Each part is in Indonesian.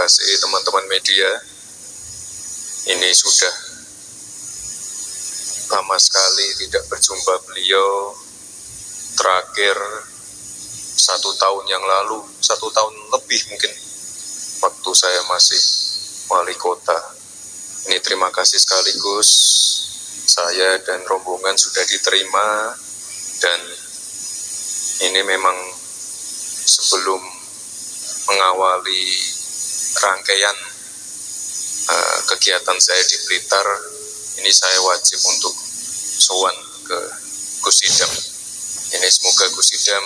kasih teman-teman media. Ini sudah lama sekali tidak berjumpa beliau. Terakhir 1 tahun yang lalu, 1 tahun lebih mungkin, waktu saya masih wali kota. Ini terima kasih sekaligus, saya dan rombongan sudah diterima, dan ini memang sebelum mengawali rangkaian kegiatan saya di Blitar, ini saya wajib untuk sowan ke Gus Idam. Ini semoga Gus Idam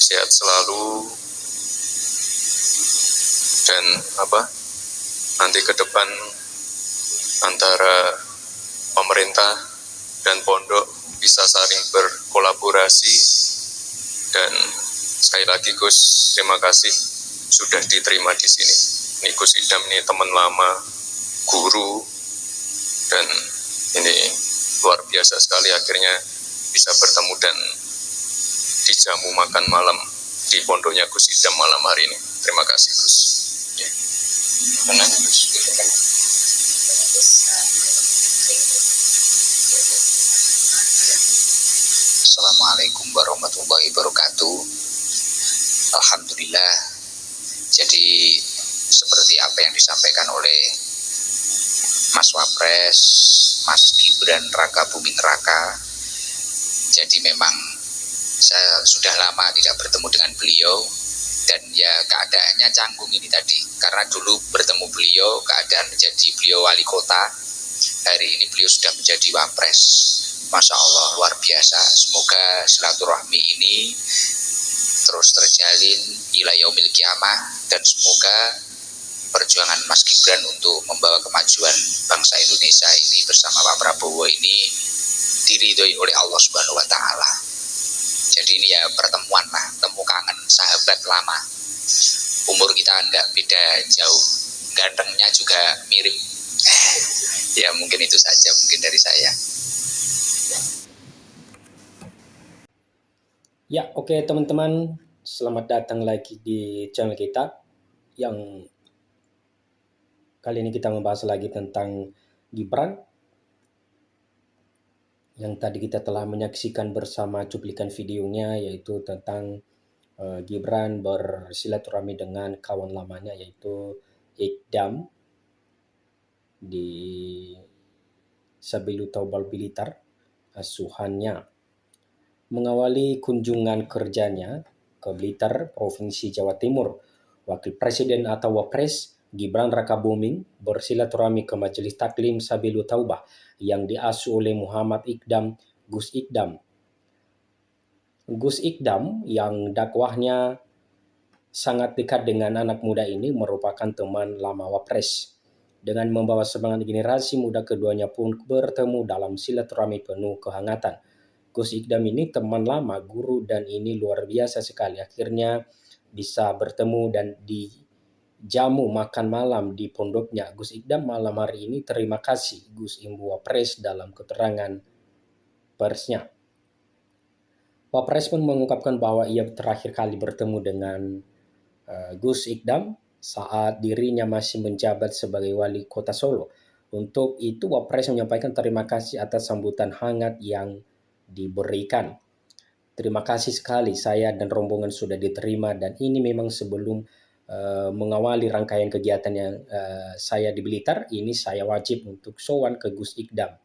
sehat selalu, dan nanti ke depan antara pemerintah dan pondok bisa saling berkolaborasi. Dan sekali lagi Gus, terima kasih sudah diterima di sini. Ini Gus Idam ini teman lama, guru, dan ini luar biasa sekali akhirnya bisa bertemu dan dijamu makan malam di pondoknya Gus Idam malam hari ini. Terima kasih Gus. Ya. Benar Gus. Assalamualaikum warahmatullahi wabarakatuh. Alhamdulillah. Jadi seperti apa yang disampaikan oleh Mas Wapres, Mas Gibran Raka Buming Raka. Jadi memang saya sudah lama tidak bertemu dengan beliau, dan ya keadaannya canggung ini tadi. Karena dulu bertemu beliau keadaan menjadi beliau wali kota, hari ini beliau sudah menjadi Wapres. Masya Allah, luar biasa. Semoga silaturahmi ini terus terjalin ila yaumil qiyamah, dan semoga perjuangan Mas Gibran untuk membawa kemajuan bangsa Indonesia ini bersama Pak Prabowo ini diridhoi oleh Allah Subhanahu wa taala. Jadi ini ya pertemuan lah, temu kangen sahabat lama. Umur kita enggak beda jauh, gantengnya juga mirip. Ya mungkin itu saja mungkin dari saya. Ya, oke teman-teman, selamat datang lagi di channel kita, yang kali ini kita membahas lagi tentang Gibran, yang tadi kita telah menyaksikan bersama cuplikan videonya, yaitu tentang Gibran bersilaturahmi dengan kawan lamanya yaitu Ikdam di Sabilu Taubal Blitar, asuhannya. Mengawali kunjungan kerjanya ke Blitar, Provinsi Jawa Timur, Wakil Presiden atau Wapres Gibran Raka Buming bersilaturahmi ke Majelis Taklim Sabilu Taubah yang diasuh oleh Muhammad Ikdam, Gus Ikdam. Gus Ikdam yang dakwahnya sangat dekat dengan anak muda ini merupakan teman lama Wapres. Dengan membawa semangat generasi muda, keduanya pun bertemu dalam silaturahmi penuh kehangatan. Gus Ikdam ini teman lama, guru, dan ini luar biasa sekali. Akhirnya bisa bertemu dan dijamu makan malam di pondoknya. Gus Ikdam malam hari ini terima kasih Gus Imbu Wapres dalam keterangan persnya. Wapres pun mengungkapkan bahwa ia terakhir kali bertemu dengan Gus Ikdam saat dirinya masih menjabat sebagai wali kota Solo. Untuk itu Wapres menyampaikan terima kasih atas sambutan hangat yang diberikan. Terima kasih sekali, saya dan rombongan sudah diterima, dan ini memang sebelum mengawali rangkaian kegiatan yang saya di Blitar, ini saya wajib untuk sowan ke Gus Ikdam.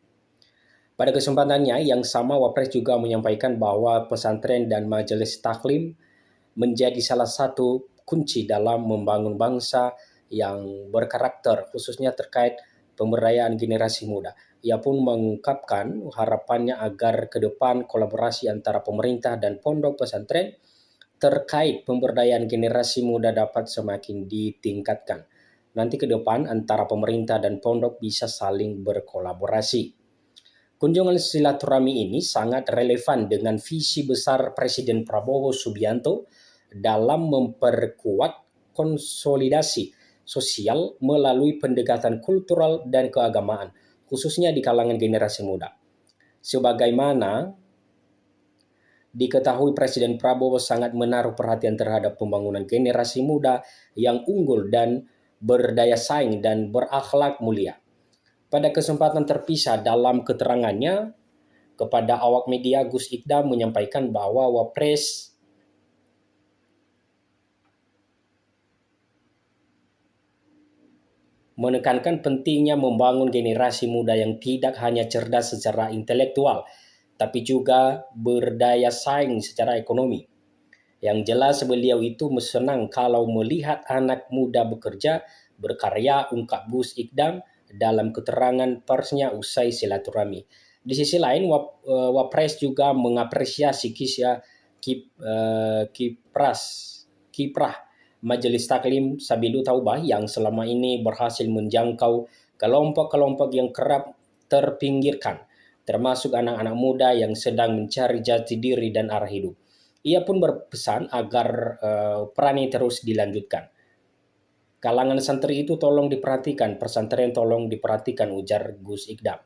Pada kesempatannya yang sama, Wapres juga menyampaikan bahwa pesantren dan majelis taklim menjadi salah satu kunci dalam membangun bangsa yang berkarakter, khususnya terkait pemberdayaan generasi muda. Ia pun mengungkapkan harapannya agar ke depan kolaborasi antara pemerintah dan pondok pesantren terkait pemberdayaan generasi muda dapat semakin ditingkatkan. Nanti ke depan antara pemerintah dan pondok bisa saling berkolaborasi. Kunjungan silaturahmi ini sangat relevan dengan visi besar Presiden Prabowo Subianto dalam memperkuat konsolidasi sosial melalui pendekatan kultural dan keagamaan, khususnya di kalangan generasi muda. Sebagaimana Diketahui Presiden Prabowo sangat menaruh perhatian terhadap pembangunan generasi muda yang unggul dan berdaya saing dan berakhlak mulia. Pada kesempatan terpisah dalam keterangannya kepada awak media, Gus Ikdam menyampaikan bahwa Wapres menekankan pentingnya membangun generasi muda yang tidak hanya cerdas secara intelektual, tapi juga berdaya saing secara ekonomi. Yang jelas beliau itu senang kalau melihat anak muda bekerja, berkarya, ungkap Gus Ikdam dalam keterangan persnya usai silaturahmi. Di sisi lain, Wapres juga mengapresiasi kiprah Majelis Taklim Sabilu Taubah yang selama ini berhasil menjangkau kelompok-kelompok yang kerap terpinggirkan, termasuk anak-anak muda yang sedang mencari jati diri dan arah hidup. Ia pun berpesan agar peran ini terus dilanjutkan. Kalangan santri itu tolong diperhatikan, pesantren tolong diperhatikan, ujar Gus Ikdam.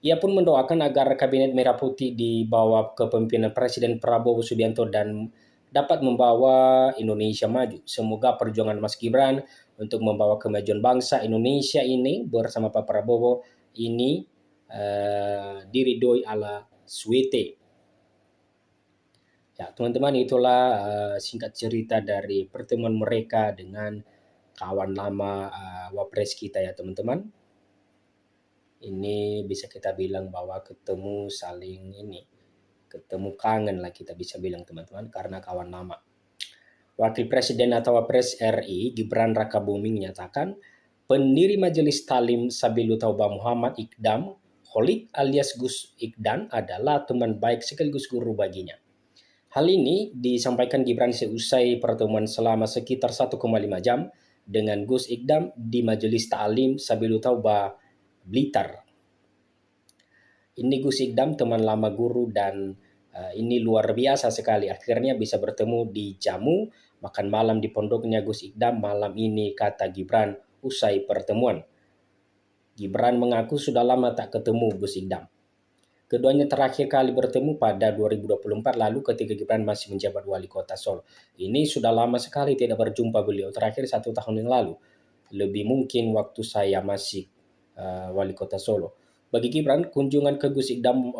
Ia pun mendoakan agar Kabinet Merah Putih di bawah kepemimpinan Presiden Prabowo Subianto dan dapat membawa Indonesia maju. Semoga perjuangan Mas Gibran untuk membawa kemajuan bangsa Indonesia ini bersama Pak Prabowo ini diridhoi ala Swete. Ya, teman-teman, itulah singkat cerita dari pertemuan mereka dengan kawan lama Wapres kita ya, teman-teman. Ini bisa kita bilang bahwa ketemu kangen lah kita bisa bilang, teman-teman, karena kawan lama. Wakil Presiden atau Wapres RI Gibran Rakabuming menyatakan pendiri Majelis Talim Sabilu Taubah Muhammad Ikdam Kholik alias Gus Ikdam adalah teman baik sekaligus guru baginya. Hal ini disampaikan Gibran seusai pertemuan selama sekitar 1,5 jam dengan Gus Ikdam di Majelis Ta'lim Sabilu Taubah Blitar. Ini Gus Ikdam teman lama guru dan ini luar biasa sekali. Akhirnya bisa bertemu di jamu makan malam di pondoknya Gus Ikdam malam ini, kata Gibran usai pertemuan. Gibran mengaku sudah lama tak ketemu Gus Ikdam. Keduanya terakhir kali bertemu pada 2024 lalu ketika Gibran masih menjabat wali kota Solo. Ini sudah lama sekali tidak berjumpa beliau, terakhir 1 tahun yang lalu. Lebih mungkin waktu saya masih wali kota Solo. Bagi Gibran, kunjungan ke Gus Ikdam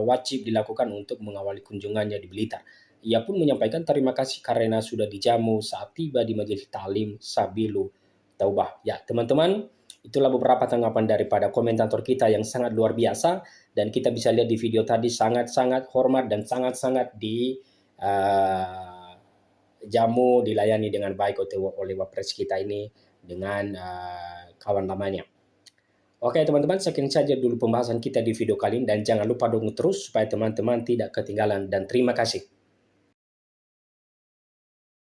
wajib dilakukan untuk mengawali kunjungannya di Blitar. Ia pun menyampaikan terima kasih karena sudah dijamu saat tiba di Majelis Ta'lim Sabilu Taubah. Ya, teman-teman, itulah beberapa tanggapan daripada komentator kita yang sangat luar biasa, dan kita bisa lihat di video tadi sangat-sangat hormat dan sangat-sangat jamu, dilayani dengan baik oleh Wapres kita ini dengan kawan lamanya. Oke teman-teman, sekian saja dulu pembahasan kita di video kali ini dan jangan lupa dukung terus supaya teman-teman tidak ketinggalan, dan terima kasih.